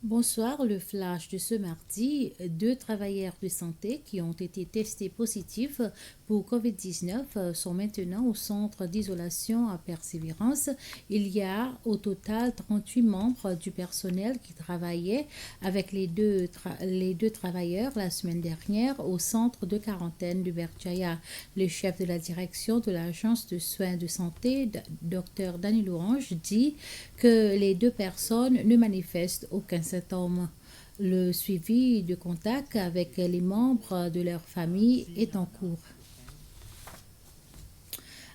Bonsoir, le flash de ce mardi. Deux travailleurs de santé qui ont été testés positifs pour COVID-19 sont maintenant au centre d'isolation à Persévérance. Il y a au total 38 membres du personnel qui travaillaient avec les deux travailleurs la semaine dernière au centre de quarantaine de Berjaya. Le chef de la direction de l'agence de soins de santé, Dr Danilo Orange, dit que les deux personnes ne manifestent aucun symptôme. Le suivi de contact avec les membres de leur famille est en cours.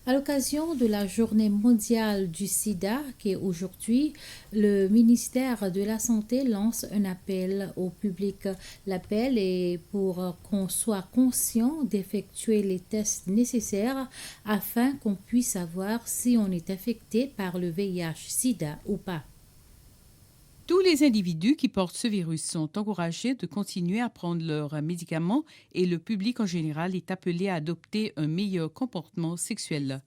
À l'occasion de la journée mondiale du sida, qui est aujourd'hui, le ministère de la Santé lance un appel au public. L'appel est pour qu'on soit conscient d'effectuer les tests nécessaires afin qu'on puisse savoir si on est affecté par le VIH-Sida ou pas. Tous les individus qui portent ce virus sont encouragés de continuer à prendre leurs médicaments et le public en général est appelé à adopter un meilleur comportement sexuel.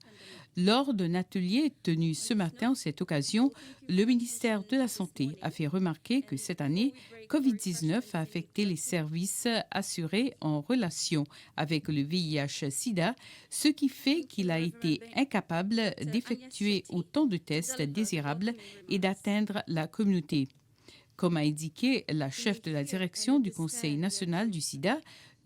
Lors d'un atelier tenu ce matin à cette occasion, le ministère de la Santé a fait remarquer que cette année, COVID-19 a affecté les services assurés en relation avec le VIH-Sida, ce qui fait qu'il a été incapable d'effectuer autant de tests désirables et d'atteindre la communauté. Comme a indiqué la chef de la direction du Conseil national du sida,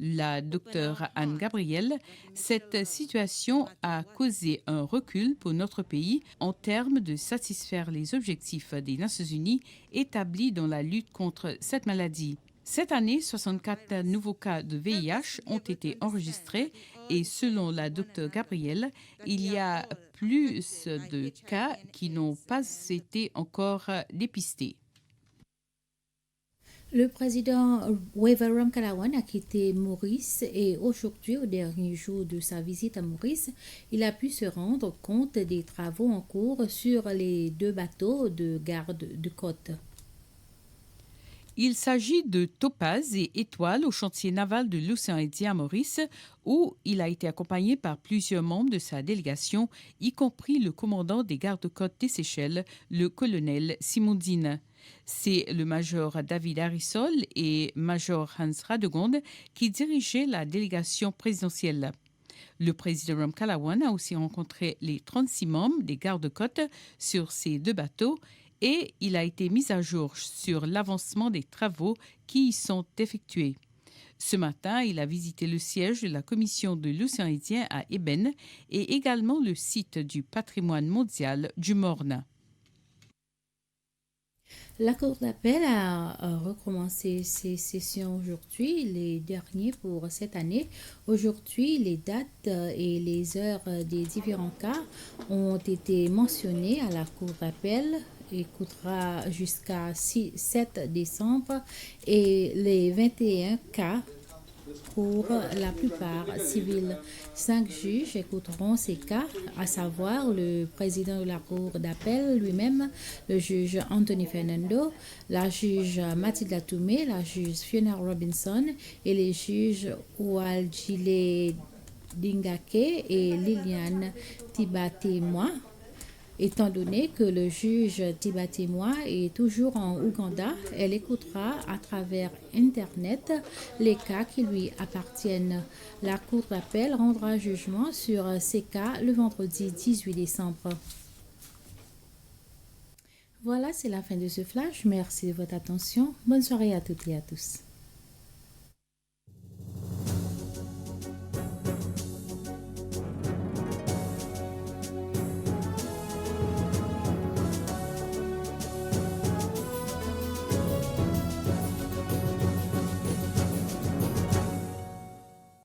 la docteure Anne Gabriel, cette situation a causé un recul pour notre pays en termes de satisfaire les objectifs des Nations unies établis dans la lutte contre cette maladie. Cette année, 64 nouveaux cas de VIH ont été enregistrés et selon la docteure Gabrielle, il y a plus de cas qui n'ont pas été encore dépistés. Le président Weveram Kalawan a quitté Maurice et aujourd'hui, au dernier jour de sa visite à Maurice, il a pu se rendre compte des travaux en cours sur les deux bateaux de garde de côte. Il s'agit de Topaz et Étoile au chantier naval de l'océan Indien à Maurice, où il a été accompagné par plusieurs membres de sa délégation, y compris le commandant des gardes-côtes des Seychelles, le colonel Simondine. C'est le major David Harrison et major Hans Radegonde qui dirigeaient la délégation présidentielle. Le président Ram Kalawan a aussi rencontré les 36 membres des gardes-côtes sur ces deux bateaux et il a été mis à jour sur l'avancement des travaux qui y sont effectués. Ce matin, il a visité le siège de la Commission de l'océan Indien à Eben et également le site du patrimoine mondial du Morne. La Cour d'appel a recommencé ses sessions aujourd'hui, les derniers pour cette année. Aujourd'hui, les dates et les heures des différents cas ont été mentionnées à la Cour d'appel. Écoutera jusqu'à 7 décembre et les 21 cas pour la plupart civils. 5 juges écouteront ces cas, à savoir le président de la Cour d'appel lui-même, le juge Anthony Fernando, la juge Mathilda Toumé, la juge Fiona Robinson et les juges Oualjile Dingake et Liliane Tibaté-Moi. Étant donné que le juge Tibaté-Moi est toujours en Ouganda, elle écoutera à travers Internet les cas qui lui appartiennent. La Cour d'appel rendra jugement sur ces cas le vendredi 18 décembre. Voilà, c'est la fin de ce flash. Merci de votre attention. Bonne soirée à toutes et à tous.